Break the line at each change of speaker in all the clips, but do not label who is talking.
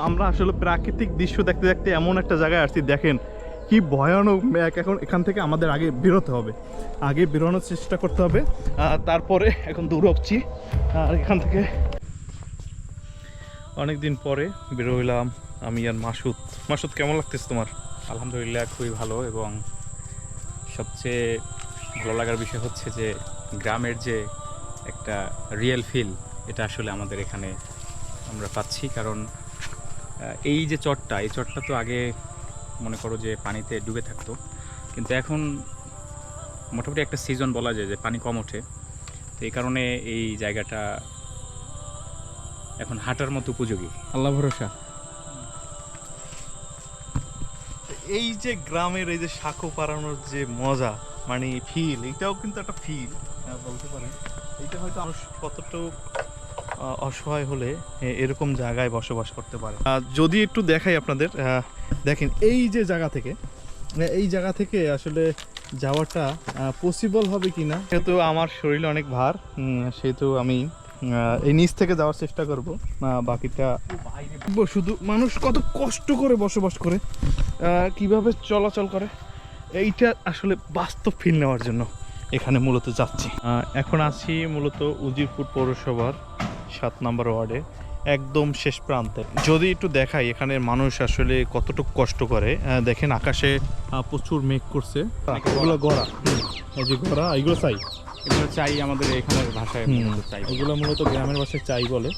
আমরা আসলে প্রাকৃতিক দৃশ্য দেখতে দেখতে এমন একটা জায়গায় আসছি, দেখেন কি ভয়ানক ম্যাক। এখন এখান থেকে আমাদের আগে বেরোতে হবে, আগে বেরোনোর চেষ্টা করতে হবে, তারপরে এখন দূর হচ্ছি। আর এখান থেকে অনেকদিন পরে বেরোইলাম আমি আর মাসুদ। মাসুদ, কেমন লাগতেছে তোমার?
আলহামদুলিল্লাহ খুবই ভালো, এবং সবচেয়ে ভালো লাগার বিষয় হচ্ছে যে গ্রামের যে একটা রিয়েল ফিল, এটা আসলে আমাদের এখানে আমরা পাচ্ছি। কারণ এই যে চরটা, এই চরটা তো আগে মনে করো যে পানিতে ডুবে থাকতো, কিন্তু এখন মোটামুটি একটা সিজন বলা যায় যে পানি কম ওঠে। তো এই কারণে এই জায়গাটা এখন হাঁটার মতো উপযোগী। আল্লাহ ভরসা।
এই যে গ্রামের এই যে শাঁখো পাড়ানোর যে মজা, মানে ফিল, এটাও কিন্তু একটা ফিল বলতে পারেন। এটা হয়তো মানুষ কতটুকু অসহায় হলে এরকম জায়গায় বসবাস করতে পারে। যদি একটু দেখাই আপনাদের, দেখেন এই যে জায়গা থেকে আসলে যাওয়াটা পসিবল হবে কি না, যেহেতু আমার শরীরে অনেক ভার, সেহেতু আমি এই নিচ থেকে যাওয়ার চেষ্টা করব। বাকিটা শুধু মানুষ কত কষ্ট করে বসবাস করে, কিভাবে চলাচল করে, এইটা আসলে বাস্তব ফিল নেওয়ার জন্য এখানে মূলত যাচ্ছি। এখন আছি মূলত উজিরপুর পৌরসভার 7 নম্বর ওয়ার্ডে, একদম শেষ প্রান্তে। যদি একটু দেখাই এখানে মানুষ আসলে কতটুকু কষ্ট করে, দেখেন আকাশে প্রচুর মেঘ করছে। এগুলো গড়া, এই যে গড়া, এগুলো
এগুলো চাই আমাদের এখানের ভাষায় চাই।
এগুলো মূলত গ্রামের ভাষায় চাই বলে।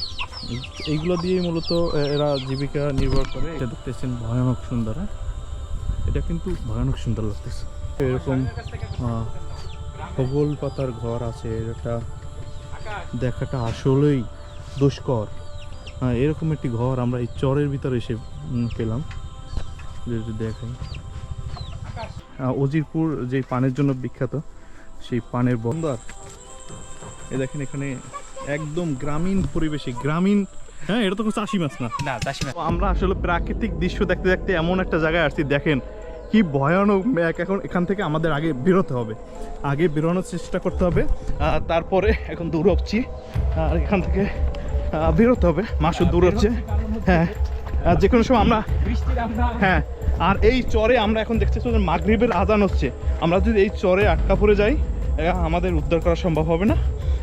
এইগুলো দিয়ে মূলত এরা জীবিকা নির্ভর করে। এটা দেখতেছেন ভয়ানক সুন্দর, এটা কিন্তু ভয়ানক সুন্দর লাগতেছে। এরকম খগল পাতার ঘর আছে, এটা দেখাটা আসলেই দুষ্কর। এরকম একটি ঘর আমরা এই চরের ভিতরে এসে পেলাম। দেখাই উজিরপুর যে পানের জন্য বিখ্যাত, সেই পানের বন্দর। এই দেখেন এখানে একদম গ্রামীণ পরিবেশে, গ্রামীণ, হ্যাঁ এটা তো চাষি মাছ না,
চাষি মাছ।
আমরা আসলে প্রাকৃতিক দৃশ্য দেখতে দেখতে এমন একটা জায়গায় আসছি, দেখেন কি ভয়ানক ম্যাক। এখন এখান থেকে আমাদের আগে বেরোতে হবে, আগে বেরোনোর চেষ্টা করতে হবে, তারপরে এখন দূর হচ্ছি। আর এখান থেকে বেরোতে হবে, মাসুদ দূর হচ্ছে। হ্যাঁ, যে কোনো সময় আমরা, হ্যাঁ। আর এই চরে আমরা এখন দেখতেছি মাগরিবের আজান হচ্ছে, আমরা যদি এই চরে আটকা পড়ে যাই আমাদের উদ্ধার করা সম্ভব হবে না।